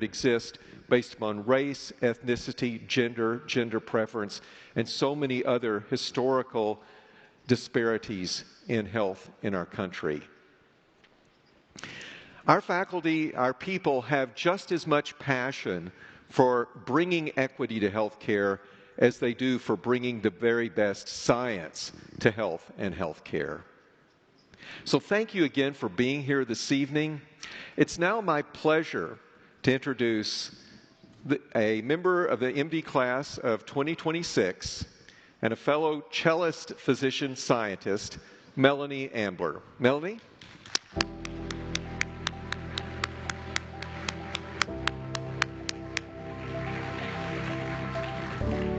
exist based upon race, ethnicity, gender preference, and so many other historical disparities in health in our country. Our faculty, our people have just as much passion for bringing equity to healthcare as they do for bringing the very best science to health and healthcare. So thank you again for being here this evening. It's now my pleasure to introduce a member of the MD class of 2026 and a fellow cellist physician scientist, Melanie Ambler. Melanie?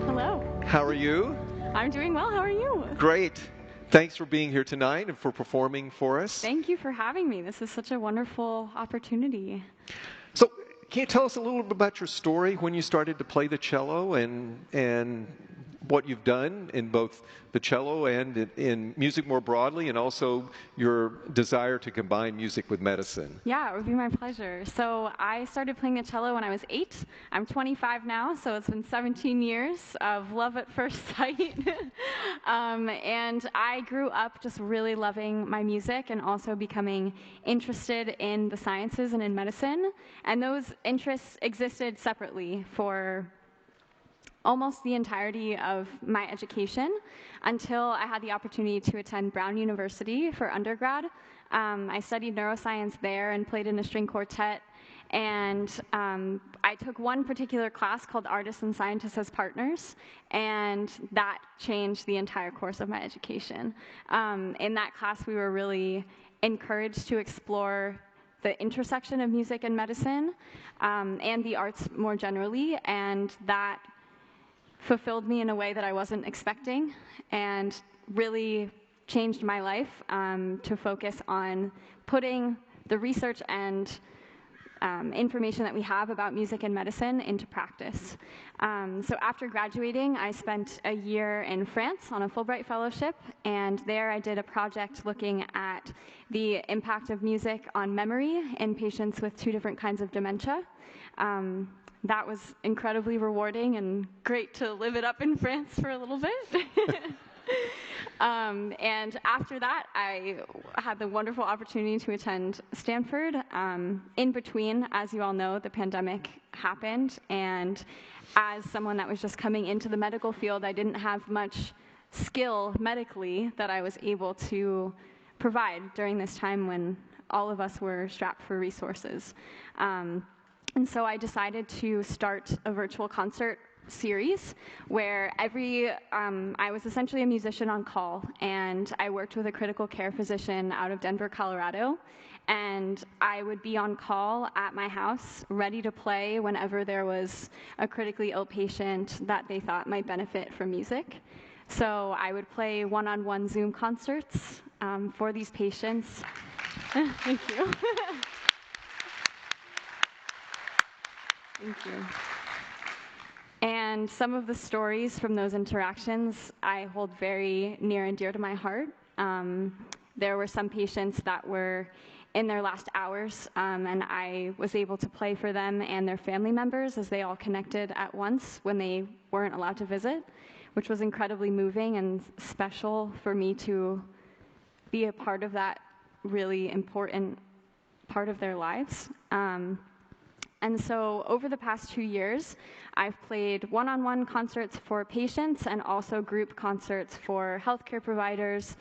Hello. How are you? I'm doing well. How are you? Great. Thanks for being here tonight and for performing for us. Thank you for having me. This is such a wonderful opportunity. So, can you tell us a little bit about your story, when you started to play the cello and what you've done in both the cello and in music more broadly, and also your desire to combine music with medicine? Yeah, it would be my pleasure. So I started playing the cello when I was 8. I'm 25 now, so it's been 17 years of love at first sight. And I grew up just really loving my music and also becoming interested in the sciences and in medicine. And those interests existed separately for almost the entirety of my education until I had the opportunity to attend Brown University for undergrad. I studied neuroscience there and played in a string quartet. And I took one particular class called Artists and Scientists as Partners, and that changed the entire course of my education. In that class, we were really encouraged to explore the intersection of music and medicine, and the arts more generally, and that fulfilled me in a way that I wasn't expecting, and really changed my life to focus on putting the research and information that we have about music and medicine into practice. So after graduating, I spent a year in France on a Fulbright fellowship, and there I did a project looking at the impact of music on memory in patients with 2 different kinds of dementia. That was incredibly rewarding and great to live it up in France for a little bit. And after that, I had the wonderful opportunity to attend Stanford. In between, as you all know, the pandemic happened, and as someone that was just coming into the medical field, I didn't have much skill medically that I was able to provide during this time when all of us were strapped for resources. And so I decided to start a virtual concert series where I was essentially a musician on call, and I worked with a critical care physician out of Denver, Colorado, and I would be on call at my house ready to play whenever there was a critically ill patient that they thought might benefit from music. So I would play one-on-one Zoom concerts for these patients. Thank you. Thank you. And some of the stories from those interactions I hold very near and dear to my heart. There were some patients that were in their last hours, and I was able to play for them and their family members as they all connected at once when they weren't allowed to visit, which was incredibly moving and special for me to be a part of that really important part of their lives. And so over the past 2 years, I've played one-on-one concerts for patients and also group concerts for healthcare providers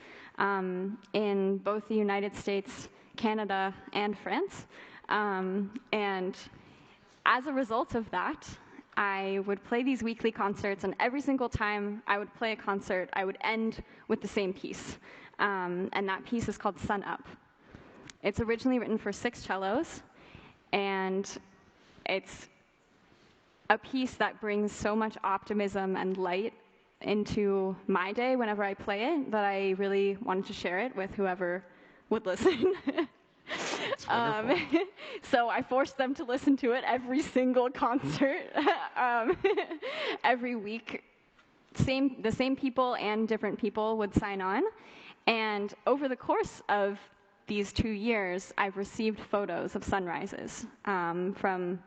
in both the United States, Canada, and France. And as a result of that, I would play these weekly concerts, and every single time I would play a concert, I would end with the same piece. And that piece is called Sun Up. It's originally written for 6 cellos, and it's a piece that brings so much optimism and light into my day whenever I play it that I really wanted to share it with whoever would listen. So I forced them to listen to it every single concert, every week. The same people and different people would sign on. And over the course of these 2 years, I've received photos of sunrises from